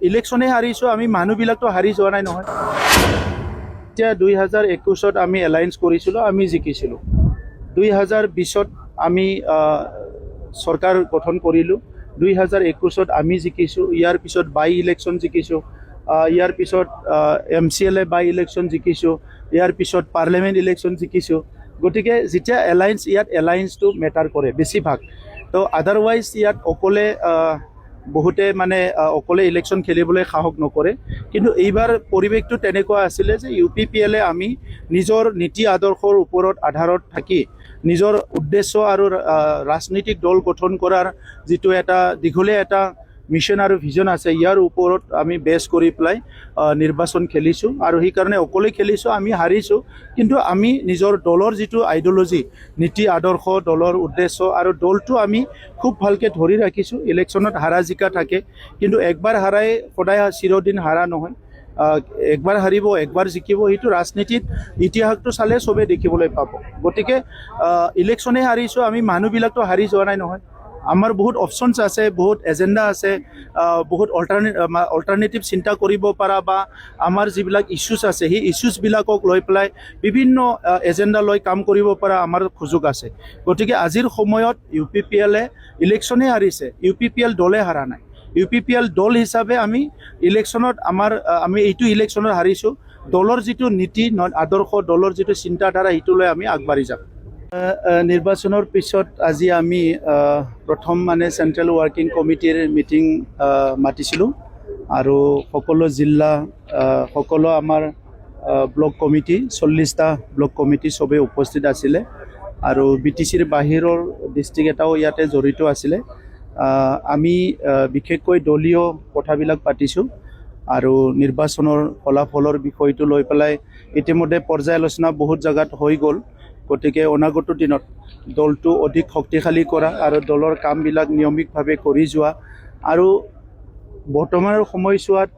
ইলেকশ্যনে হাৰিছোঁ, আমি মানুহবিলাকতো হাৰি যোৱা নাই নহয়। এতিয়া 2021 আমি এলায়েন্স কৰিছিলোঁ, আমি জিকিছিলোঁ। 2020 আমি চৰকাৰ গঠন কৰিলোঁ। 2021 আমি জিকিছোঁ। ইয়াৰ পিছত বাই ইলেকশ্যন জিকিছোঁ। ইয়াৰ পিছত MCLA বাই ইলেকশ্যন জিকিছোঁ। ইয়াৰ পিছত পাৰ্লিয়ামেণ্ট ইলেকশ্যন জিকিছোঁ। গতিকে যেতিয়া এলায়েন্স, ইয়াত এলায়েন্সটো মেটাৰ কৰে বেছিভাগ। তো আদাৰৱাইজ ইয়াত অকলে বহুতে মানে অকলে ইলেকশ্যন খেলিবলৈ সাহস নকৰে। কিন্তু এইবাৰ পৰিৱেশটো তেনেকুৱা আছিলে যে UPPLে আমি নিজৰ নীতি আদৰ্শৰ ওপৰত আধাৰত থাকি নিজৰ উদ্দেশ্য আৰু ৰাজনৈতিক দল গঠন কৰাৰ যিটো এটা দীঘলীয়া এটা মিছন আৰু ভিজন আছে, ইয়াৰ ওপৰত আমি বেছ কৰি পেলাই নিৰ্বাচন খেলিছোঁ। আৰু সেইকাৰণে অকলে খেলিছোঁ, আমি হাৰিছোঁ। কিন্তু আমি নিজৰ দলৰ যিটো আইডিঅ'লজি, নীতি আদৰ্শ, দলৰ উদ্দেশ্য আৰু দলটো আমি খুব ভালকৈ ধৰি ৰাখিছোঁ। ইলেকশ্যনত হাৰা জিকা থাকে, কিন্তু একবাৰ হাৰাই সদায় চিৰদিন হাৰা নহয়। একবাৰ হাৰিব, একবাৰ জিকিব, সেইটো ৰাজনীতিত ইতিহাসটো চালে চবেই দেখিবলৈ পাব। গতিকে ইলেকশ্যনে হাৰিছোঁ, আমি মানুহবিলাকতো হাৰি যোৱা নাই নহয়। আমাৰ বহুত অপশ্যনছ আছে, বহুত এজেণ্ডা আছে, বহুত অল্টাৰনেটিভ চিন্তা কৰিব পৰা বা আমাৰ যিবিলাক ইছ্যুজ আছে, সেই ইছ্যুজবিলাকক লৈ পেলাই বিভিন্ন এজেণ্ডা লৈ কাম কৰিব পৰা আমাৰ সুযোগ আছে। গতিকে আজিৰ সময়ত UPPLে ইলেকশ্যনে হাৰিছে, UPPL দলে হাৰা নাই। UPPL দল হিচাপে আমি ইলেকশ্যনত আমি এইটো ইলেকশ্যনত হাৰিছোঁ। দলৰ যিটো নীতি আদৰ্শ, দলৰ যিটো চিন্তাধাৰা, সেইটো লৈ আমি আগবাঢ়ি যাম। নিৰ্বাচনৰ পিছত আজি আমি প্ৰথম মানে চেণ্ট্ৰেল ৱৰ্কিং কমিটিৰ মিটিং মাতিছিলোঁ। আৰু সকলো জিলা, সকলো আমাৰ ব্লক কমিটি, 40টা ব্লক কমিটি চবেই উপস্থিত আছিলে। আৰু BTCৰ বাহিৰৰ ডিষ্ট্ৰিক্ট এটাও ইয়াতে জড়িত আছিলে। আমি বিশেষকৈ দলীয় কথাবিলাক পাতিছোঁ আৰু নিৰ্বাচনৰ ফলাফলৰ বিষয়টো লৈ পেলাই ইতিমধ্যে পৰ্যালোচনা বহুত জেগাত হৈ গ'ল। গতিকে অনাগত দিনত দলটো অধিক শক্তিশালী কৰা আৰু দলৰ কামবিলাক নিয়মিতভাৱে কৰি যোৱা আৰু বৰ্তমানৰ সময়ছোৱাত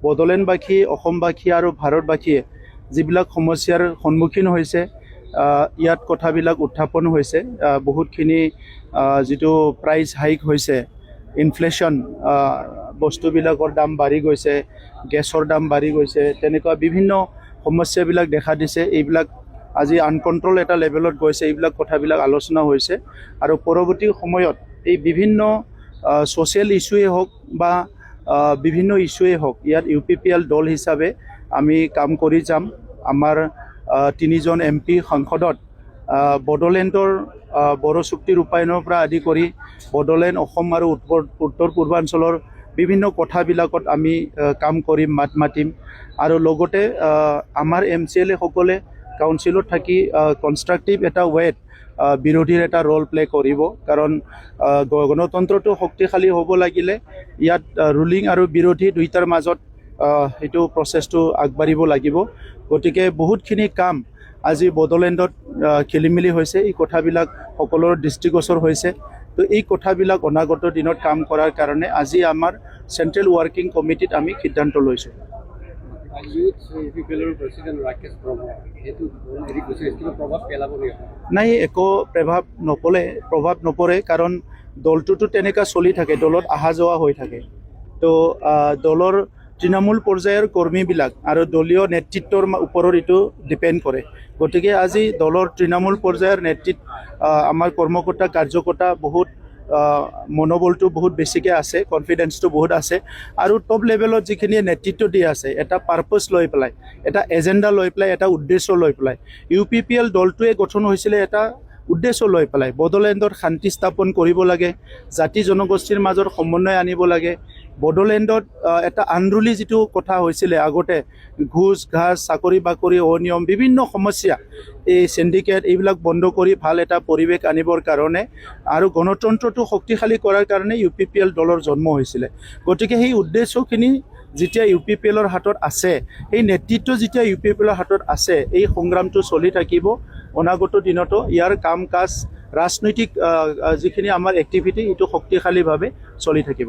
বড়োলেণ্ডবাসী, অসমবাসী আৰু ভাৰতবাসীয়ে যিবিলাক সমস্যাৰ সন্মুখীন হৈছে, ইয়াত কথাবিলাক উত্থাপন হৈছে। বহুতখিনি যিটো প্ৰাইচ হাইক হৈছে, ইনফ্লেশ্যন, বস্তুবিলাকৰ দাম বাঢ়ি গৈছে, গেছৰ দাম বাঢ়ি গৈছে, তেনেকুৱা বিভিন্ন সমস্যাবিলাক দেখা দিছে। এইবিলাক আজি আনকণ্ট্ৰল এটা লেভেলত গৈছে। এইবিলাক কথাবিলাক আলোচনা হৈছে আৰু পৰৱৰ্তী সময়ত এই বিভিন্ন ছ'চিয়েল ইছ্যুৱে হওক বা বিভিন্ন ইছ্যুৱে হওক, ইয়াত UPPL দল হিচাপে আমি কাম কৰি যাম। আমাৰ 3জন MP সংসদত বড়োলেণ্ডৰ বড়ো চুক্তি ৰূপায়ণৰ পৰা আদি কৰি বড়োলেণ্ড, অসম আৰু উত্তৰ পূৰ্বাঞ্চলৰ বিভিন্ন কথাবিলাকত আমি কাম কৰিম, মাত মাতিম। আৰু লগতে আমাৰ MCLA সকলে কাউন্সিলত থাকি কনষ্ট্ৰাকটিভ এটা ৱেত বিৰোধীৰ এটা ৰ'ল প্লে কৰিব। কাৰণ গণতন্ত্ৰটো শক্তিশালী হ'ব লাগিলে ইয়াত ৰুলিং আৰু বিৰোধী দুয়োটাৰ মাজত সেইটো প্ৰচেছটো আগবাঢ়িব লাগিব। গতিকে বহুতখিনি কাম আজি বড়োলেণ্ডত খেলিমেলি হৈছে। এই কথাবিলাক সকলোৰে দৃষ্টিগোচৰ হৈছে। তো এই কথাবিলাক অনাগত দিনত কাম কৰাৰ কাৰণে আজি আমাৰ চেণ্ট্ৰেল ৱৰ্কিং কমিটিত আমি সিদ্ধান্ত লৈছোঁ। নাই, একো প্ৰভাৱ নপৰে। কাৰণ দলটোতো তেনেকুৱা চলি থাকে, দলত অহা যোৱা হৈ থাকে। তো দলৰ তৃণমূল পৰ্যায়ৰ কৰ্মীবিলাক আৰু দলীয় নেতৃত্বৰ ওপৰত এইটো ডিপেণ্ড কৰে। গতিকে আজি দলৰ তৃণমূল পৰ্যায়ৰ নেতৃত্ব, আমাৰ কৰ্মকৰ্তা কাৰ্যকৰ্তা বহুত মনোবলটো বহুত বেছিকৈ আছে, কনফিডেন্সটো বহুত আছে। আৰু টপ লেভেলত যিখিনিয়ে নেতৃত্ব দি আছে, এটা পাৰ্পছ লৈ পেলাই, এটা এজেণ্ডা লৈ পেলাই, এটা উদ্দেশ্য লৈ পেলাই। UPPL দলটোৱে গঠন হৈছিলে এটা উদ্দেশ্য লৈ পেলাই, বড়োলেণ্ডত শান্তি স্থাপন কৰিব লাগে, জাতি জনগোষ্ঠীৰ মাজত সমন্বয় আনিব লাগে। বড়োলেণ্ডত এটা আনৰুলি যিটো কথা হৈছিলে আগতে, ঘোচ ঘাচ, চাকৰি বাকৰি, অনিয়ম, বিভিন্ন সমস্যা, এই চিণ্ডিকেট, এইবিলাক বন্ধ কৰি ভাল এটা পৰিৱেশ আনিবৰ কাৰণে আৰু গণতন্ত্ৰটো শক্তিশালী কৰাৰ কাৰণে UPPL দলৰ জন্ম হৈছিলে। গতিকে সেই উদ্দেশ্যখিনি যেতিয়া UPPLৰ হাতত আছে, সেই নেতৃত্ব যেতিয়া UPPLৰ হাতত আছে, এই সংগ্ৰামটো চলি থাকিব। অনাগত দিনতো ইয়াৰ কাম কাজ, ৰাজনৈতিক যিখিনি আমাৰ এক্টিভিটি, এইটো শক্তিশালীভাৱে চলি থাকিব।